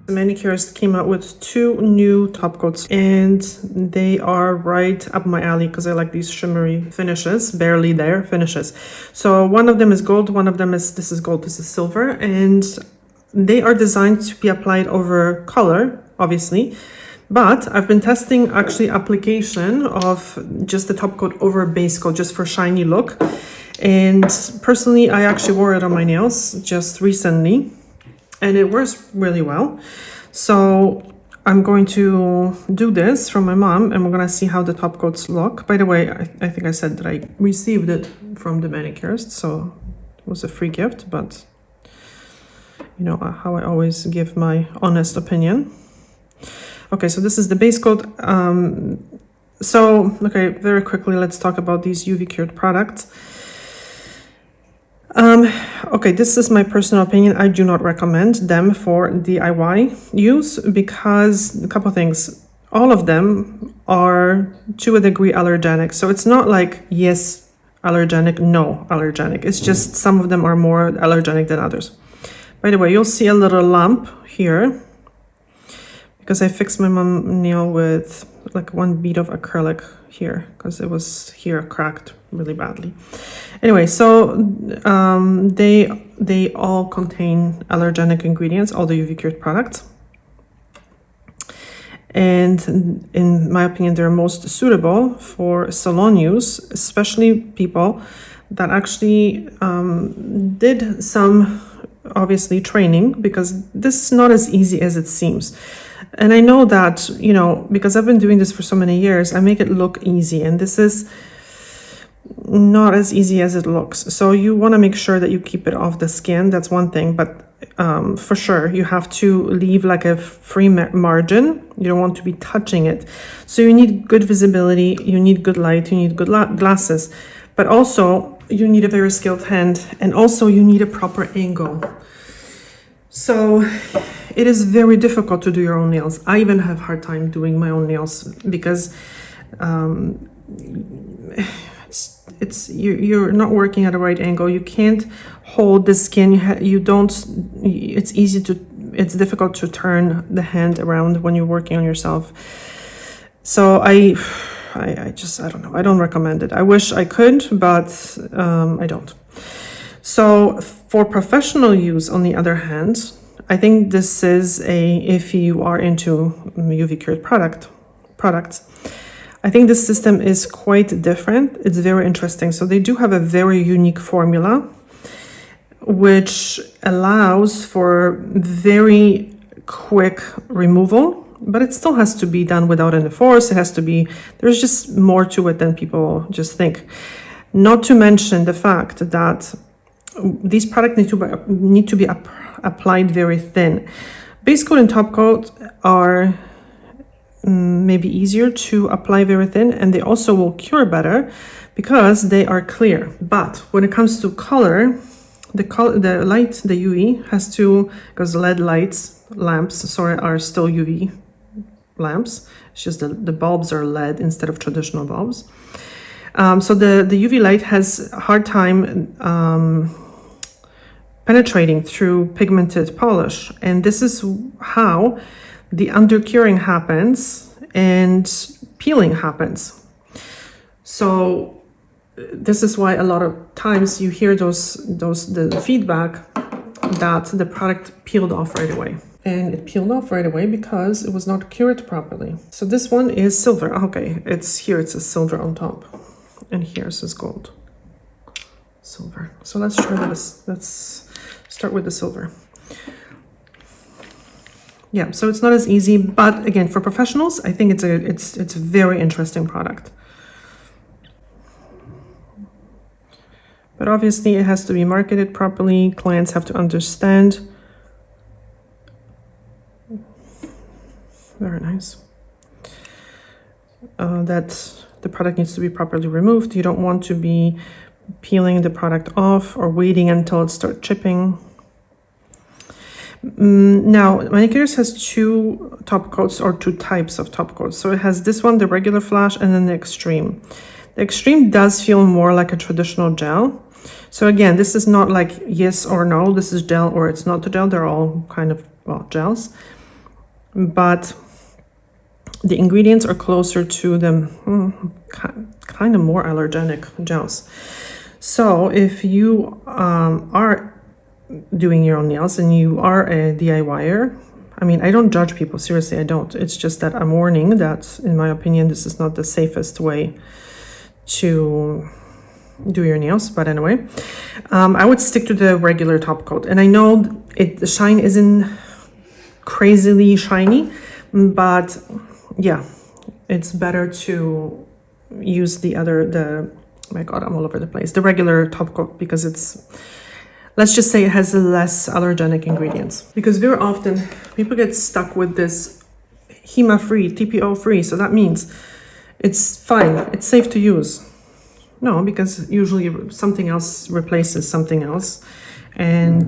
The Manucurist came out with 2 new top coats, and they are right up my alley because I like these shimmery finishes, barely there finishes. So one of them is gold, one of them is, this is gold, this is silver, and they are designed to be applied over color, obviously. But I've been testing actually application of just the top coat over base coat just for shiny look. And personally, I actually wore it on my nails just recently, and it works really well. So I'm going to do this from my mom, and we're gonna see how the top coats look. By the way, I think I said that I received it from the Manucurist, so it was a free gift, but you know how I always give my honest opinion. Okay, so this is the base coat. Okay, very quickly, let's talk about these UV cured products. Okay, this is my personal opinion. I do not recommend them for DIY use because a couple things. All of them are to a degree allergenic. So it's not like yes, allergenic, no, allergenic. It's just some of them are more allergenic than others. By the way, you'll see a little lump here because I fixed my mom nail with like 1 bead of acrylic here because it was here cracked really badly. Anyway, so they all contain allergenic ingredients, all the UV cured products. And in my opinion, they're most suitable for salon use, especially people that actually did some, obviously, training, because this is not as easy as it seems. And I know that, you know, because I've been doing this for so many years, I make it look easy, and this is not as easy as it looks. So you want to make sure that you keep it off the skin. That's one thing, but for sure you have to leave like a free margin. You don't want to be touching it. So you need good visibility, you need good light, you need good glasses, but also you need a very skilled hand, and also you need a proper angle. So it is very difficult to do your own nails. I even have a hard time doing my own nails because you're not working at a right angle. You can't hold the skin. It's difficult to turn the hand around when you're working on yourself. So I don't know. I don't recommend it. I wish I could, but I don't. So for professional use, on the other hand, I think this is if you are into UV cured products, I think this system is quite different. It's very interesting. So they do have a very unique formula, which allows for very quick removal, but it still has to be done without any force. There's just more to it than people just think. Not to mention the fact that these products need to be applied very thin. Base coat and top coat are maybe easier to apply very thin, and they also will cure better because they are clear. But when it comes to color, the light, the UV has to, because LED lamps are still UV lamps. It's just the bulbs are LED instead of traditional bulbs. So the UV light has a hard time penetrating through pigmented polish, and this is how the undercuring happens and peeling happens. So this is why a lot of times you hear the feedback that the product peeled off right away. And it peeled off right away because it was not cured properly. So this one is silver. Okay, it says silver on top, and here it says gold. Silver. So let's try this. Let's start with the silver. Yeah, so it's not as easy, but again, for professionals, I think it's a very interesting product. But obviously it has to be marketed properly. Clients have to understand. Very nice. That the product needs to be properly removed. You don't want to be peeling the product off or waiting until it starts chipping. Now, Manucurist has 2 top coats, or 2 types of top coats. So it has this one, the regular flash, and then the extreme. The extreme does feel more like a traditional gel. So again, this is not like yes or no, this is gel or it's not a gel. They're all kind of, well, gels. but the ingredients are closer to the kind of more allergenic gels. So if you are doing your own nails and you are a DIYer, I mean, I don't judge people, seriously, I don't. It's just that I'm warning that, in my opinion, this is not the safest way to do your nails. But anyway, I would stick to the regular top coat. And I know the shine isn't crazily shiny, but yeah, it's better to use oh my God, I'm all over the place, the regular top coat, because it's, let's just say it has less allergenic ingredients. Because very often people get stuck with this HEMA-free, TPO-free, so that means it's fine, it's safe to use. No, because usually something else replaces something else, and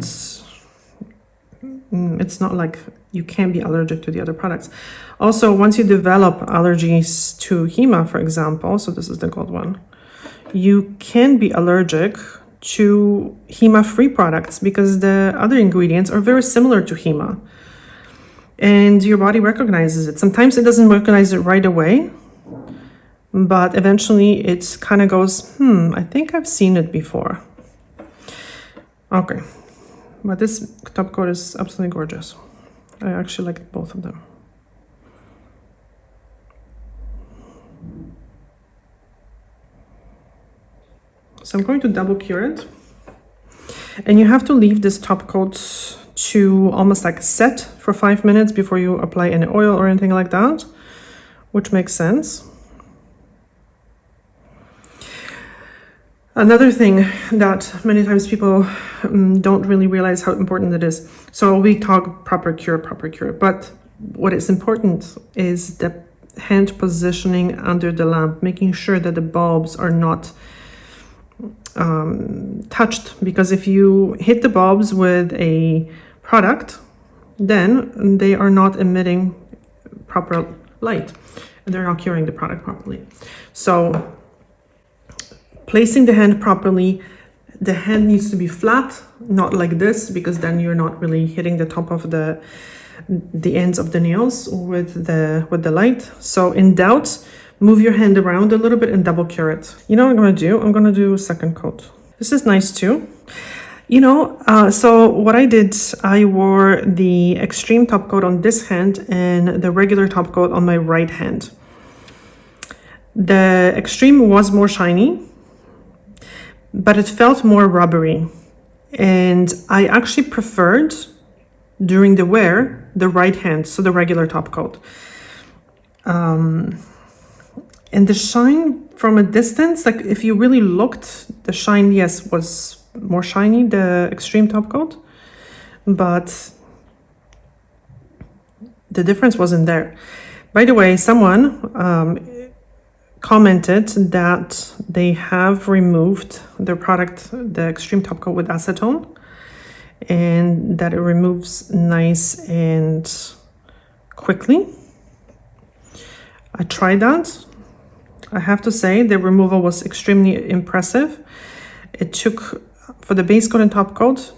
it's not like you can be allergic to the other products. Also, once you develop allergies to HEMA, for example, so this is the gold one, you can be allergic to HEMA-free products because the other ingredients are very similar to HEMA, and your body recognizes it. Sometimes it doesn't recognize it right away, but eventually it kind of goes, I think I've seen it before. Okay, but this top coat is absolutely gorgeous. I actually like both of them. So I'm going to double cure it. And you have to leave this top coat to almost like set for 5 minutes before you apply any oil or anything like that, which makes sense. Another thing that many times people don't really realize how important it is. So we talk proper cure, but what is important is the hand positioning under the lamp, making sure that the bulbs are not touched, because if you hit the bulbs with a product, then they are not emitting proper light and they're not curing the product properly. So placing the hand properly, the hand needs to be flat, not like this, because then you're not really hitting the top of the ends of the nails with the light. So in doubt, move your hand around a little bit and double cure it. You know what I'm going to do? I'm going to do a second coat. This is nice too. You know, so what I did, I wore the extreme top coat on this hand and the regular top coat on my right hand. The extreme was more shiny, but it felt more rubbery. And I actually preferred, during the wear, the right hand, so the regular top coat. And the shine from a distance, like if you really looked, the shine, yes, was more shiny, the extreme top coat, but the difference wasn't there. By the way, someone commented that they have removed their product, the extreme top coat, with acetone, and that it removes nice and quickly. I tried that. I have to say the removal was extremely impressive. It took, for the base coat and top coat,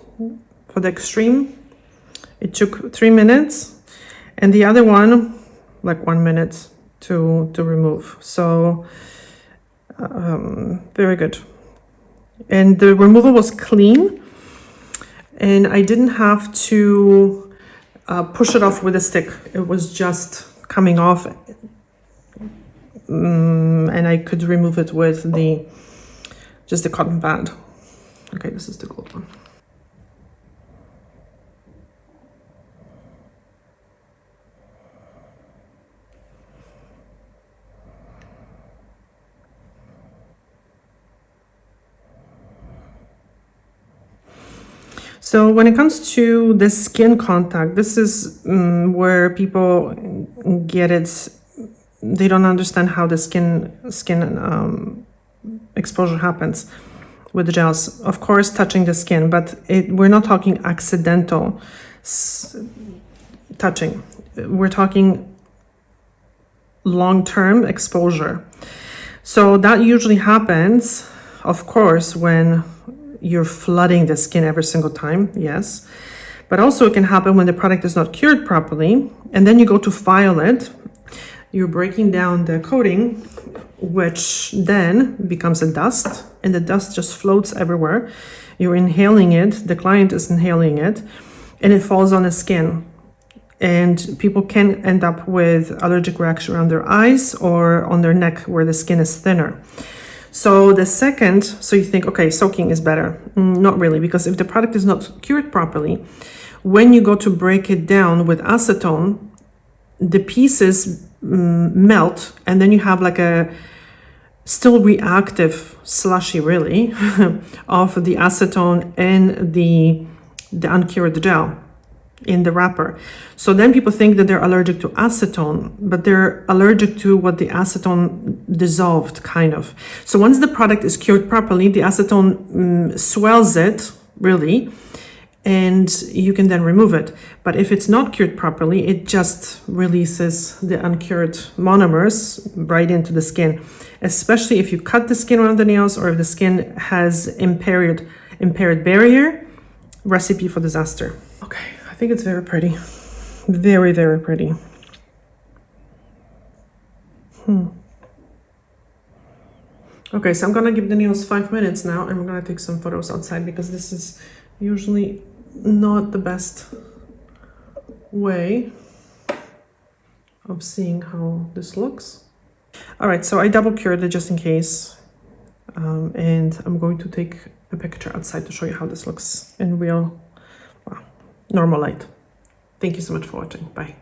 for the extreme, it took 3 minutes, and the other one, like 1 minute to remove. So very good. And the removal was clean, and I didn't have to push it off with a stick. It was just coming off, and I could remove it with just the cotton pad. Okay, this is the gold one. So when it comes to the skin contact, this is where people get it. They don't understand how the skin exposure happens with the gels. Of course, touching the skin, but we're not talking accidental touching. We're talking long-term exposure. So that usually happens, of course, when you're flooding the skin every single time, yes. But also it can happen when the product is not cured properly, and then you go to file it, you're breaking down the coating, which then becomes a dust, and the dust just floats everywhere. You're inhaling it, the client is inhaling it, and it falls on the skin. And people can end up with allergic reaction around their eyes or on their neck where the skin is thinner. So you think, okay, soaking is better. Not really, because if the product is not cured properly, when you go to break it down with acetone, the pieces melt, and then you have like a still reactive slushy, really, of the acetone and the uncured gel in the wrapper. So then people think that they're allergic to acetone, but they're allergic to what the acetone dissolved, kind of. So once the product is cured properly, the acetone swells it, really, and you can then remove it. But if it's not cured properly, it just releases the uncured monomers right into the skin, especially if you cut the skin around the nails or if the skin has impaired barrier. Recipe for disaster. Okay, I think it's very pretty. Very, very pretty. Okay, so I'm gonna give the nails 5 minutes now, and I'm gonna take some photos outside, because this is usually not the best way of seeing how this looks. All right, so I double cured it just in case, and I'm going to take a picture outside to show you how this looks in real, normal light. Thank you so much for watching. Bye.